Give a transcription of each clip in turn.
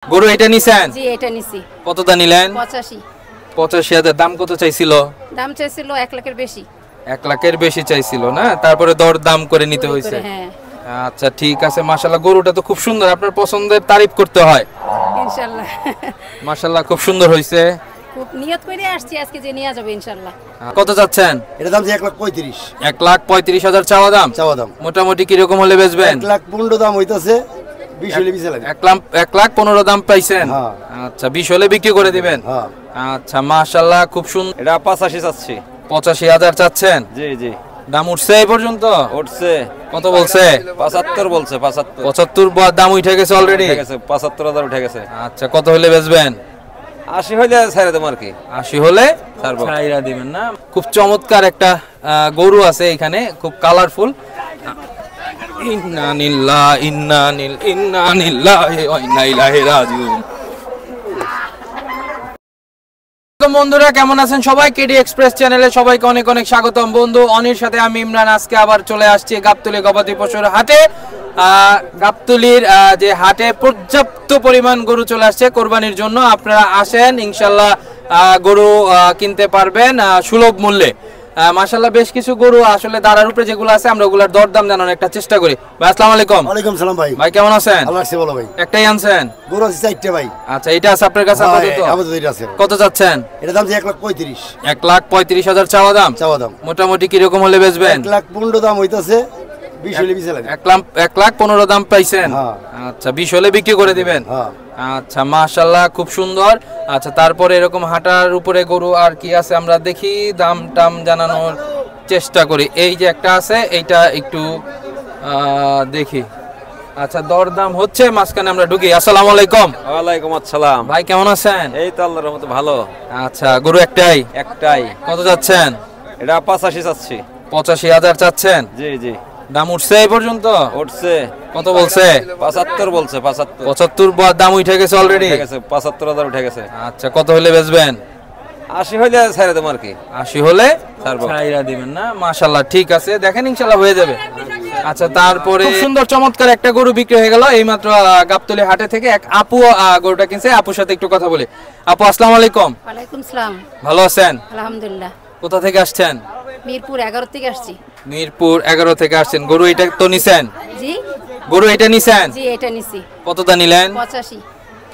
গরু এটা নিছেন? জি এটা নিছি। কতটা নিলেন? 85। 85,000। দাম কত চাইছিল? দাম চাইছিল 1 লাখের বেশি। 1 লাখের বেশি চাইছিল না, তারপরে দর দাম করে নিতে হইছে। হ্যাঁ আচ্ছা ঠিক আছে, মাশাআল্লাহ গরুটা তো খুব সুন্দর, আপনার পছন্দের তারিফ করতে হয় ইনশাআল্লাহ। মাশাআল্লাহ খুব সুন্দর হইছে। খুব নিয়ত করে আসছি আজকে যে নিয়ে যাব ইনশাআল্লাহ। কত যাচ্ছেন? এটা দাম 1,35,000। 1,35,000 চাওয়া দাম। মোটামুটি কি রকম হলে বেচবেন? 1,15,000 দাম হইতাছে, 20 হলে বেচা লাগে। 1,15,000 দাম পাইছেন? হ্যাঁ। আচ্ছা 20 হলে বিক্রি করে দিবেন। হ্যাঁ। আচ্ছা মাশাআল্লাহ খুব সুন্দর। এটা 85 চাচ্ছি। 85,000 চাচ্ছেন? জি জি। দাম উঠছে এই পর্যন্ত? উঠছে। কত বলছে? 75 বলছে। 75 75 দাম উঠে গেছে অলরেডি? উঠে গেছে, 75,000 উঠে গেছে। আচ্ছা কত হলে বেচবেন? 80 হইলে ছাইরা দেব আর কি। 80 হলে ছাড়বো। ছাইরা দিবেন না? খুব চমৎকার একটা গরু আছে এখানে, খুব কালারফুল। ইন্না লিল্লাহি ওয়া ইন্না ইলাইহি রাজিউন। বন্ধুরা কেমন আছেন সবাই? কেডি এক্সপ্রেস চ্যানেলে সবাইকে অনেক অনেক স্বাগতম। বন্ধু অনির সাথে আমি ইমরান আজকে আবার চলে আসছি গাবতলী গবাদি পশুর হাটে। গাবতলীর যে হাটে পর্যাপ্ত পরিমাণ গরু চলে আসছে কোরবানির জন্য। আপনারা আসেন, ইনশাল্লাহ গরু কিনতে পারবেন সুলভ মূল্যে। মাশাআল্লাহ বেশ কিছু গরু আসলে দাঁড়ার উপরে যেগুলো আছে আমরা ওগুলোর দরদাম জানানোর একটা চেষ্টা করি। ভাই আসসালামু আলাইকুম। ওয়ালাইকুম সালাম ভাই। ভাই কেমন আছেন? আল্লাহ রাখছে ভালো ভাই। একটাই আনছেন? গরু আছে 4টা ভাই। আচ্ছা এটা আছে আপনার কাছে আপাতত? আপাতত এটা আছে। কত যাচ্ছেন? এটা দাম 1,35,000। 1,35,000 চাওয়া দাম। মোটামুটি কি রকম হলে বেচবেন? 1,15,000 দাম হইতাছে, 20 হলে বেচা লাগে। 1,15,000 দাম পাইছেন? হ্যাঁ। আচ্ছা 20 হলে বিক্রি করে দিবেন। হ্যাঁ। আচ্ছা মাশাআল্লাহ খুব সুন্দর। আচ্ছা তারপরে এরকম হাঁটার উপরে গরু আর কি আছে আমরা দেখি, দাম টাম জানানোর চেষ্টা করি। এই যে একটা আছে এইটা একটু দেখি। আচ্ছা দরদাম হচ্ছে, মাঝখানে আমরা ঢুকি। আসসালামু আলাইকুম। ওয়ালাইকুম আসসালাম। ভাই কেমন আছেন? এই তো আল্লাহর রহমতে ভালো। আচ্ছা গরু একটাই? একটাই। কত যাচ্ছেন? এটা 85 চাচ্ছি। 85,000 চাচ্ছেন? জি জি। দাম উঠছে এই পর্যন্ত? উঠছে। কত বলছে? 75 বলছে। 75 75 দাম উঠে গেছে অলরেডি? উঠে গেছে, 75,000 উঠে গেছে। আচ্ছা কত হলে বেচবেন? 80 হইলে ছাইরা দেব আর কি। 80 হলে ছাড়বো। ছাইরা দিবেন না? মাশাআল্লাহ ঠিক আছে, দেখেন ইনশাআল্লাহ হয়ে যাবে। আচ্ছা তারপরে খুব সুন্দর চমৎকার একটা গরু বিক্রি হয়ে গেল এইমাত্র গাবতলী হাটে থেকে। এক আপু গরুটা কিনছে, আপুর সাথে একটু কথা বলি। আপু আসসালামু আলাইকুম। ওয়ালাইকুম সালাম। ভালো আছেন? আলহামদুলিল্লাহ। কোথা থেকে আসছেন? মিরপুর 11 থেকে আসছি। মিরপুর 11 থেকে আসছেন। গরু এটা তো নিছেন? জি গরু এটা নিছেন? জি এটা নিছি। কতটা নিলেন? 85।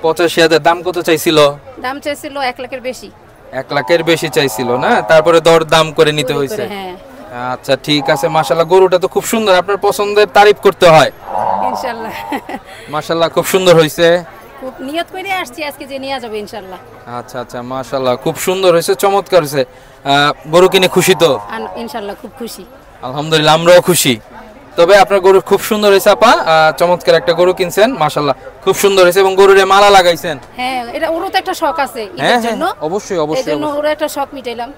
85,000। দাম কত চাইছিল? দাম চাইছিল 1 লাখের বেশি। 1 লাখের বেশি চাইছিল না, তারপরে দর দাম করে নিতে হইছে। হ্যাঁ আচ্ছা ঠিক আছে, মাশাআল্লাহ গরুটা তো খুব সুন্দর, আপনার পছন্দের তারিফ করতে হয় ইনশাআল্লাহ। মাশাআল্লাহ খুব সুন্দর হইছে। খুব নিয়ত করে আসছি আজকে যে নিয়ে যাব ইনশাআল্লাহ। আচ্ছা আচ্ছা মাশাআল্লাহ খুব সুন্দর হইছে, চমৎকার হইছে। গরু কিনে খুশি তো? ইনশাআল্লাহ খুব খুশি। আলহামদুলিল্লাহ আমরাও খুশি। তবে আপনার গরু খুব সুন্দর হয়েছে আপা, চমৎকার একটা গরু কিনছেন, মাশাআল্লাহ খুব সুন্দর হয়েছে। এবং গরুরে মালা লাগাইছেন? হ্যাঁ এটা ওরও তো একটা শখ আছে হ্যাঁ এর জন্য। অবশ্যই অবশ্যই। এজন্য ওর একটা শখ মিটাইলাম।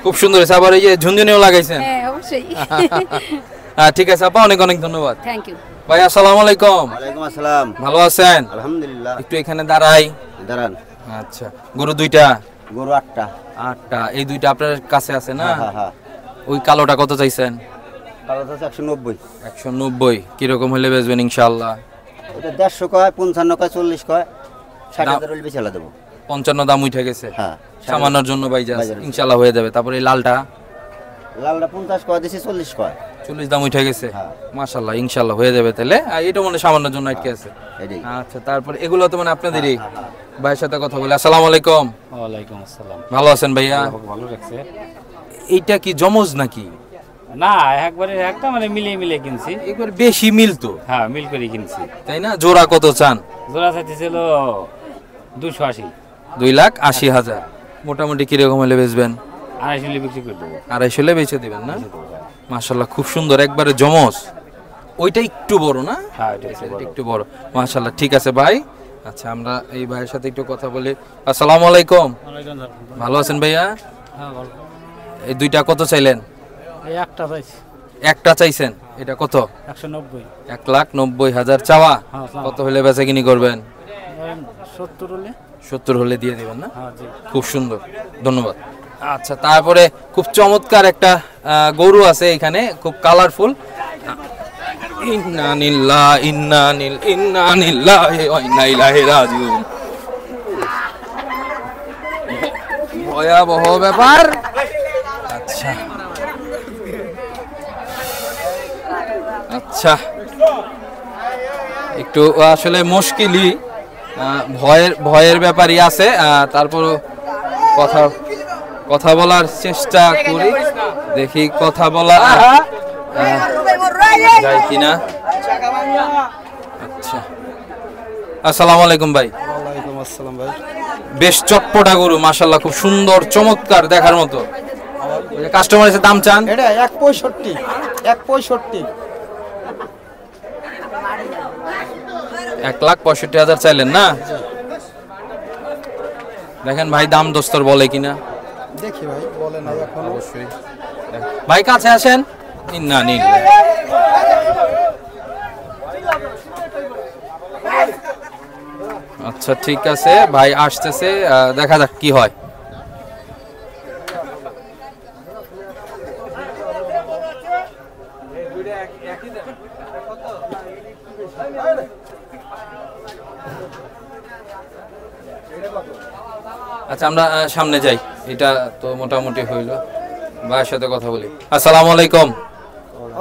খুব সুন্দর হয়েছে। আবার এই যে ঝুনঝুনিও লাগাইছেন? হ্যাঁ অবশ্যই। ঠিক আছে আপা, অনেক অনেক ধন্যবাদ। Thank you. ভাই আসসালামু আলাইকুম। ওয়ালাইকুম আসসালাম। ভালো আছেন? আলহামদুলিল্লাহ। একটু এখানে দাঁড়াই। দাঁড়ান। আচ্ছা গরু দুইটা? গরু 8টা। 8টা। এই দুইটা আপনার কাছে আছে না? হ্যাঁ হ্যাঁ। ওই কালোটা কত চাইছেন? কালোটা 190। 190। কিরকম হলে বেচবেন ইনশাআল্লাহ? এটা 150 কয়, 55 কয়, 40 কয়, 60,000 হলে বেচা দেব। 55 দাম উঠে গেছে? হ্যাঁ। সামান্যর জন্য বাইজাস, ইনশাআল্লাহ হয়ে যাবে। তারপরে এই লালটা? লালটা 50 কয় দিছি, 40 কয়। 40 দাম উঠে গেছে? হ্যাঁ। মাশাআল্লাহ ইনশাআল্লাহ হয়ে যাবে তাহলে। এটা মনে সামান্যর জন্য আটকে আছে। এটাই। আচ্ছা তারপরে এগুলো তো মানে আপনাদেরই? ভাইয়ের সাথে কথা বলি। আসসালামু আলাইকুম। ওয়ালাইকুম আসসালাম। ভালো আছেন ভাইয়া? ভালো লাগছে। এইটা কি জমজ নাকি? না একবারে একটা মানে মিলিয়ে মিলিয়ে কিনছি। একবার বেশি মিল তো? হ্যাঁ মিল করে কিনছি। তাই না? জোড়া কত চান? জোড়া চাইতেছিল 280। 2,80,000। মোটামুটি কিরকম হলে বেচবেন? 250 বিক্রি করে দেবো। 250 হলে বেচে দিবেন না? মাশাআল্লাহ খুব সুন্দর, একবারে জমজ। ওইটা একটু বড় না? হ্যাঁ এটা একটু বড়। মাশাআল্লাহ ঠিক আছে ভাই। আচ্ছা আমরা এই ভাইয়ের সাথে একটু কথা বলি। আসসালামু আলাইকুম। ভালো আছেন ভাইয়া? হ্যাঁ ভালো। এই দুইটা কত চাইলেন? এই একটা চাইছি। একটা চাইছেন? এটা কত? 190। 1,90,000 চাওয়া। হ্যাঁ, কত হলে বেচা কিনি করবেন? 70 হলে। 70 হলে দিয়ে দিবেন না? হ্যাঁ জি। খুব সুন্দর, ধন্যবাদ। আচ্ছা তারপরে খুব চমৎকার একটা গরু আছে এখানে, খুব কালারফুল। ইন্না লিল্লাহি ওয়া ইন্না ইলাইহি রাজিউন। ভয়াবহ ব্যাপার। আচ্ছা আচ্ছা, একটু আসলে মুশকিলই, ভয়ের ব্যাপারই আছে। তারপর কথা বলার চেষ্টা করি, দেখি কথা বলা যায় কিনা। আচ্ছা, আসসালামু আলাইকুম ভাই। ওয়ালাইকুম আসসালাম ভাই। বেশ চটপটা গরু মাশাআল্লাহ, খুব সুন্দর চমৎকার দেখার মতো। কাস্টমার এসে দাম চান? এটা 1.65 1.65 1,65,000 চাইলেন না? দেখেন ভাই দাম দোস্তর বলে কিনা। দেখি ভাই, বলে না এখন। অবশ্যই ভাই কাছে আসেন। না নিন। আচ্ছা ঠিক আছে ভাই আসতেছে, দেখা যাক কি হয়। আচ্ছা আমরা সামনে যাই, এটা তো মোটামুটি হইল। ভাইয়ের সাথে কথা বলি। আসসালামু আলাইকুম।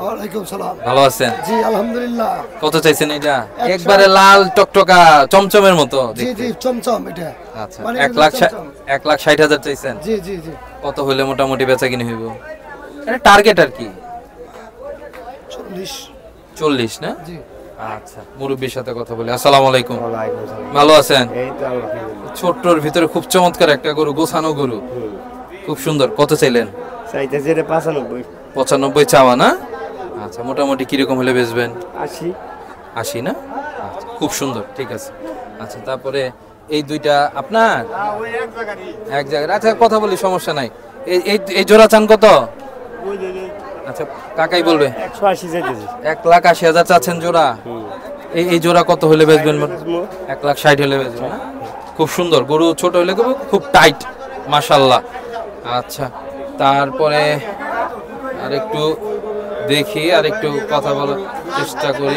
ওয়ালাইকুম সালাম। ভালো আছেন? জি আলহামদুলিল্লাহ। কত চাইছেন এটা? একবারে লাল টকটকা চমচমের মতো জি দেখতে। জি চমচম এটা। আচ্ছা মানে 1,60,000 চাইছেন? জি জি জি। কত হইলে মোটামুটি বেচা কিনে হইব? এটা টার্গেট আর কি 40 না? জি। আচ্ছা মুরব্বির সাথে কথা বলি। আসসালামু আলাইকুম। ওয়ালাইকুম আসসালাম। ভালো আছেন? এই তো আলহামদুলিল্লাহ। ছোট্টর ভিতরে খুব চমৎকার একটা গরু, গোছানো গরু, খুব সুন্দর। কত চাইলেন? চাইতেছে এটা 95 95 চাওয়া না? আচ্ছা মোটামুটি কিরকম হলে বেচবেন? 80 80 না? আচ্ছা খুব সুন্দর, ঠিক আছে। আচ্ছা তারপরে এই দুইটা আপনার এক জায়গায়। আচ্ছা কথা বলি, সমস্যা নাই। এই জোড়া চান কত? আচ্ছা কাকাই বলবে। 180 চাইতেছে। 1,80,000 চাচ্ছেন জোড়া? এই জোড়া কত হলে বেচবেন? 1,60,000 হলে বেচবেন না? খুব সুন্দর গরু, ছোট হলে খুব টাইট মাশাআল্লাহ। আচ্ছা তারপরে আর একটু দেখি, আর একটু কথা বলার চেষ্টা করি।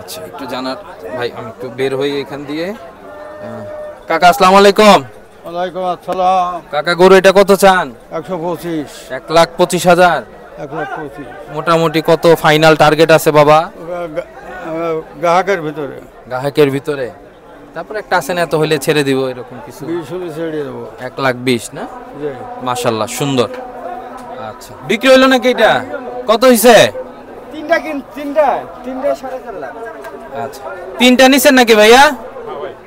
আচ্ছা একটু জানার ভাই, আমি একটু বের হই এখান দিয়ে। কাকা আসসালামু আলাইকুম। ওয়ালাইকুম আসসালাম। কাকা গরু এটা কত চান? 125 1,25,000। 125 মোটামুটি কত ফাইনাল টার্গেট আছে বাবা? গ্রাহকের ভিতরে গ্রাহকের ভিতরে। তারপর একটা আছে না, এত হইলে ছেড়ে দিব এরকম কিছু? 20 হলে ছেড়ে দেবো। 1,20,000 না? জি। মাশাআল্লাহ সুন্দর। আচ্ছা বিক্রি হইলো নাকি এটা? কত হইছে? তিনটা 4.5 লাখ। আচ্ছা তিনটা নিছেন নাকি ভাইয়া?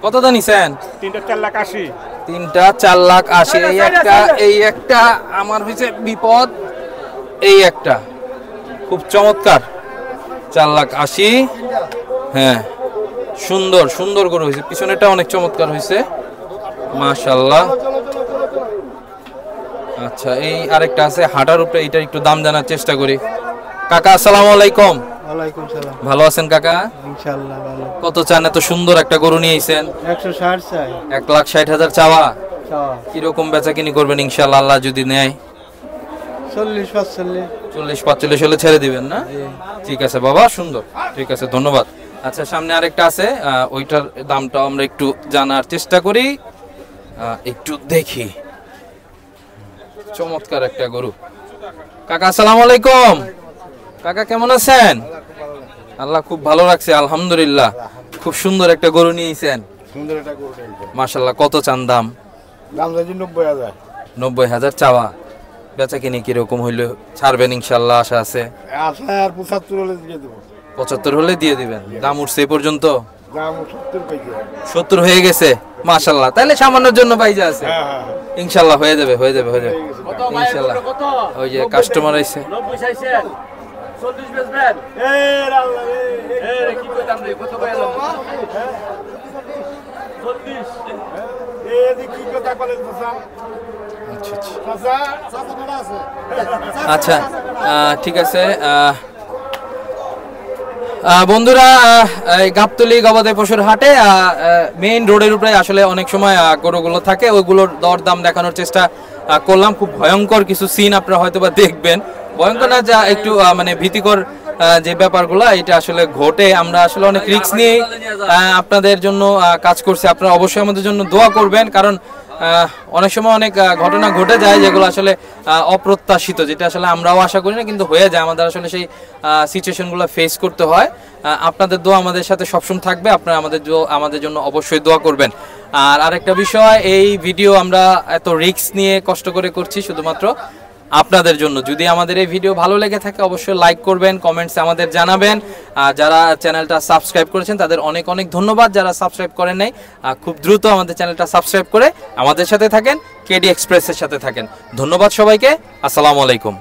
কতটা নিছেন? তিনটা 4,80,000। তিনটা 4,80,000। এই একটা আমার হইছে বিপদ। এই একটা খুব চমৎকার 4,80,000। হ্যাঁ সুন্দর সুন্দর গরু হয়েছে, পিছনেটা অনেক চমৎকার হয়েছে মাশাআল্লাহ। আচ্ছা এই আরেকটা আছে হাঁটার উপরে, এটা একটু দাম জানার চেষ্টা করি। কাকা আসসালামু আলাইকুম। ওয়ালাইকুম সালাম। ভালো আছেন কাকা? ইনশাআল্লাহ ভালো। কত চান? এত সুন্দর একটা গরু নিয়ে আইছেন। 160 চাই। 1,60,000 চাওয়া। চাওয়া। কিরকম বেচা কিনি করবেন ইনশাআল্লাহ, আল্লাহ যদি নেয়? 40-45। 40-45 হলে ছেড়ে দিবেন না? ঠিক আছে বাবা, সুন্দর, ঠিক আছে ধন্যবাদ। আচ্ছা সামনে আরেকটা আছে, ওইটার দামটা আমরা একটু জানার চেষ্টা করি, একটু দেখি। চমৎকার একটা গরু। কাকা আসসালামু আলাইকুম। কাকা কেমন আছেন? আল্লাহ খুব ভালো রাখছে আলহামদুলিল্লাহ। খুব সুন্দর একটা গরু নিয়েছেন সুন্দর একটা গরু নিয়েছে। মাশাআল্লাহ। কত চান দাম? দাম চাইছি 90,000। 90,000 চাওয়া। বেচা কিনি কিরকম হইলে ছাড়বেন ইনশাআল্লাহ, আশা আছে? আশা আর 75 হলে দিয়ে দেবো। 75 হলে দিয়ে দিবেন। দাম উঠছে এই পর্যন্ত? দাম 70 পাইছে। 70 হয়ে গেছে মাশাআল্লাহ। তাহলে সামান্যর জন্য পাইজা আছে। হ্যাঁ হ্যাঁ। ইনশাআল্লাহ হয়ে যাবে, হয়ে যাবে, হয়ে যাবে ইনশাআল্লাহ। ওই যে কাস্টমার আইছে। 90 চাইছেন 40 বেচবেন? এই আল্লাহ রে। এই কি কইতাম রে, কত কইলাম? 40। এই যে কি কথা বলেন চাচা? আচ্ছা আচ্ছা চাচা চাচা বড় আছে। আচ্ছা ঠিক আছে। বন্ধুরা এই গাবতলী গবাদি পশুর হাটে মেইন রোডের উপরে আসলে অনেক সময় গরুগুলো থাকে, ওইগুলোর দরদাম দেখানোর চেষ্টা করলাম। খুব ভয়ঙ্কর কিছু সিন আপনারা হয়তো বা দেখবেন, ভয়ঙ্কর না, যা একটু মানে ভীতিকর যে ব্যাপারগুলো এটা আসলে ঘটে, আমরা আসলে অনেক রিস্ক নিয়ে আপনাদের জন্য কাজ করছি। আপনারা অবশ্যই আমাদের জন্য দোয়া করবেন, কারণ অনেক সময় অনেক ঘটনা ঘটে যায় যেগুলো আসলে অপ্রত্যাশিত, যেটা আসলে আমরাও আশা করি না কিন্তু হয়ে যায়, আমাদের আসলে সেই সিচুয়েশনগুলো ফেস করতে হয়। আপনাদের দোয়া আমাদের সাথে সবসময় থাকবে, আপনারা আমাদের জন্য অবশ্যই দোয়া করবেন। আর আরেকটা বিষয়, এই ভিডিও আমরা এত রিস্ক নিয়ে কষ্ট করে করছি শুধুমাত্র আপনাদের জন্য। যদি আমাদের এই ভিডিও ভালো লেগে থাকে অবশ্যই লাইক করবেন, কমেন্টসে আমাদের জানাবেন। যারা চ্যানেলটা সাবস্ক্রাইব করেছেন তাদের অনেক অনেক ধন্যবাদ, যারা সাবস্ক্রাইব করেন নাই খুব দ্রুত আমাদের চ্যানেলটা সাবস্ক্রাইব করে আমাদের সাথে থাকেন, কেডি এক্সপ্রেসের সাথে থাকেন। ধন্যবাদ সবাইকে, আসসালামু আলাইকুম।